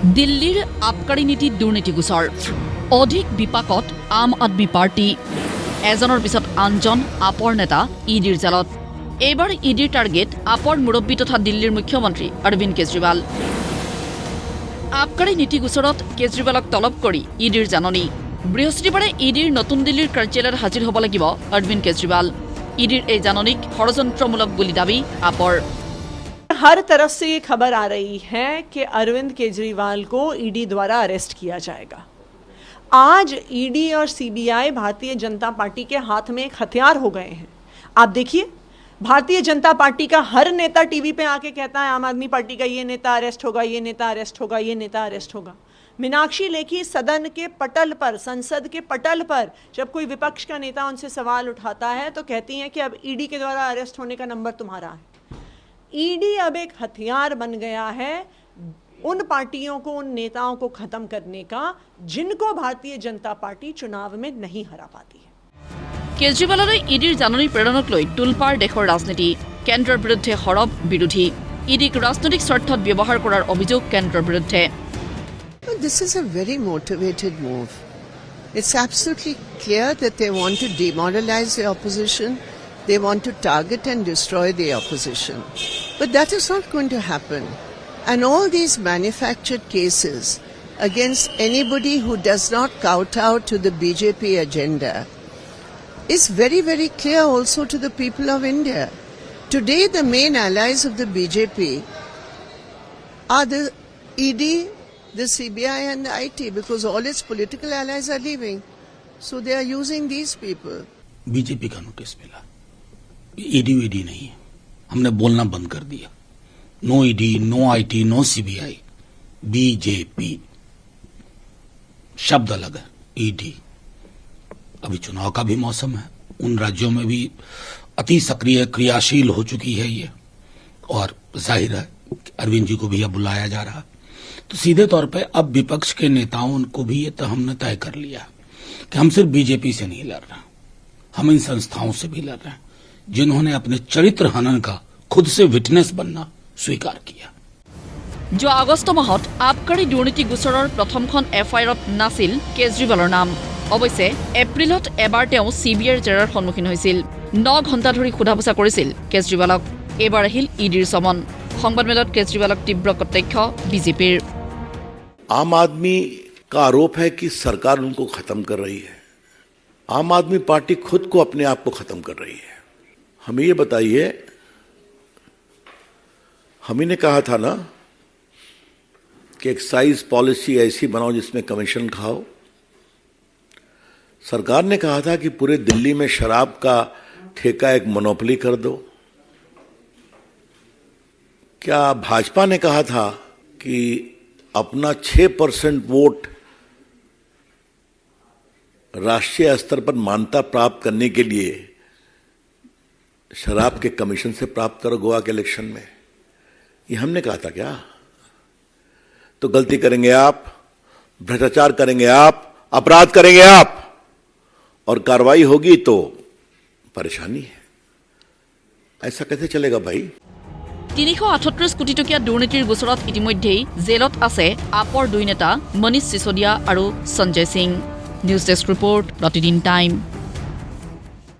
দিল্লীৰ আবকাৰী নীতিত দুৰ্নীতি গোচৰ অধিক বিপাকত আম আদমি পাৰ্টি এজনৰ পিছত আনজন আপৰ নেতা ইডিৰ জালত এইবাৰ ইডিৰ টাৰ্গেট আপৰ মুৰব্বী তথা দিল্লীৰ মুখ্যমন্ত্ৰী অৰবিন্দ কেজৰিৱাল আবকাৰী নীতি গোচৰত কেজৰিৱালক তলব কৰি ইডিৰ জাননী বৃহস্পতিবাৰে ইডিৰ নতুন দিল্লীৰ কাৰ্যালয়ত হাজিৰ হ'ব লাগিব অৰবিন্দ কেজৰিৱাল ইডিৰ এই জাননীক ষড়যন্ত্ৰমূলক বুলি দাবী আপৰ हर तरफ से ये खबर आ रही है कि अरविंद केजरीवाल को ईडी द्वारा अरेस्ट किया जाएगा। आज ईडी और सीबीआई भारतीय जनता पार्टी के हाथ में एक हथियार हो गए हैं। आप देखिए, भारतीय जनता पार्टी का हर नेता टीवी पे आके कहता है आम आदमी पार्टी का ये नेता अरेस्ट होगा, ये नेता अरेस्ट होगा, ये नेता अरेस्ट होगा। मीनाक्षी लेखी सदन के पटल पर, संसद के पटल पर जब कोई विपक्ष का नेता उनसे सवाल उठाता है तो कहती हैं कि अब ईडी के द्वारा अरेस्ट होने का नंबर तुम्हारा है। ईडी अब एक हथियार बन गया है उन पार्टियों को, उन नेताओं को खत्म करने का जिनको भारतीय जनता पार्टी चुनाव में नहीं हरा पाती है। কেজৰিৱাললৈ ইডিৰ জাননী প্ৰেৰণক লৈ টুলপাৰ দেশৰ ৰাজনীতি কেন্দ্ৰৰ বিৰুদ্ধে সৰব বিৰোধী ইডিক ৰাজনৈতিক স্বাৰ্থত ব্যৱহাৰ কৰাৰ অভিযোগ কেন্দ্ৰৰ বিৰুদ্ধে This is a very motivated move. It's absolutely clear that they want to demoralize the opposition. They want to target and destroy the opposition. But that is not going to happen. And all these manufactured cases against anybody who does not kowtow to the BJP agenda is very, very clear also to the people of India. Today, the main allies of the BJP are the ED, the CBI and the IT, because all its political allies are leaving. So they are using these people. BJP का notice मिला, ED नहीं है, हमने बोलना बंद कर दिया। No ED, no IT, no CBI, BJP शब्द अलग है। ईडी अभी चुनाव का भी मौसम है, उन राज्यों में भी अति सक्रिय क्रियाशील हो चुकी है ये, और जाहिर है अरविंद जी को भी अब बुलाया जा रहा। तो सीधे तौर पे अब विपक्ष के नेताओं को भी ये तो हमने तय कर लिया कि हम सिर्फ बीजेपी से नहीं लड़ रहे, हम इन संस्थाओं से भी लड़ रहे हैं जिन्होंने अपने चरित्र हनन का खुद से विटनेस बनना स्वीकार किया। যোৱা আগষ্ট মাহত আবকাৰী দুৰ্নীতি গোচৰৰ প্ৰথমখন এফআইআৰত নাছিল কেজৰিৱালৰ নাম অৱশ্যে এপ্ৰিলত এবাৰ তেওঁ চিবিআইৰ জেৰাৰ সন্মুখীন হৈছিল 9 ঘণ্টা ধৰি সোধা-পোছা কৰিছিল কেজৰিৱালক এবাৰ আহিল ইডিৰ সমন সংবাদমেলত কেজৰিৱালক তীব্ৰ কটাক্ষ বিজেপিৰ आम आदमी का आरोप है कि सरकार उनको खत्म कर रही है। आम आदमी पार्टी खुद को अपने आप को खत्म कर रही है। हमें ये बताइए, हम ही ने कहा था ना कि एक्साइज पॉलिसी ऐसी बनाओ जिसमें कमीशन खाओ। सरकार ने कहा था कि पूरे दिल्ली में शराब का ठेका एक मोनोपोली कर दो। क्या भाजपा ने कहा था कि अपना 6% वोट राष्ट्रीय स्तर पर मान्यता प्राप्त करने के लिए शराब के कमीशन से प्राप्त करो गोवा के इलेक्शन में? ये हमने कहा था क्या? तो गलती करेंगे आप, भ्रष्टाचार करेंगे आप, अपराध करेंगे आप, और कार्रवाई होगी तो परेशानी है। ऐसा कैसे चलेगा भाई? 338 কোটি টকীয়া দুৰ্নীতিৰ গোচৰত ইতিমধ্যেই জেলত আছে আপৰ দুই নেতা মনীষ সিসোদিয়া আৰু Sanjay Singh news desk report Pratidin time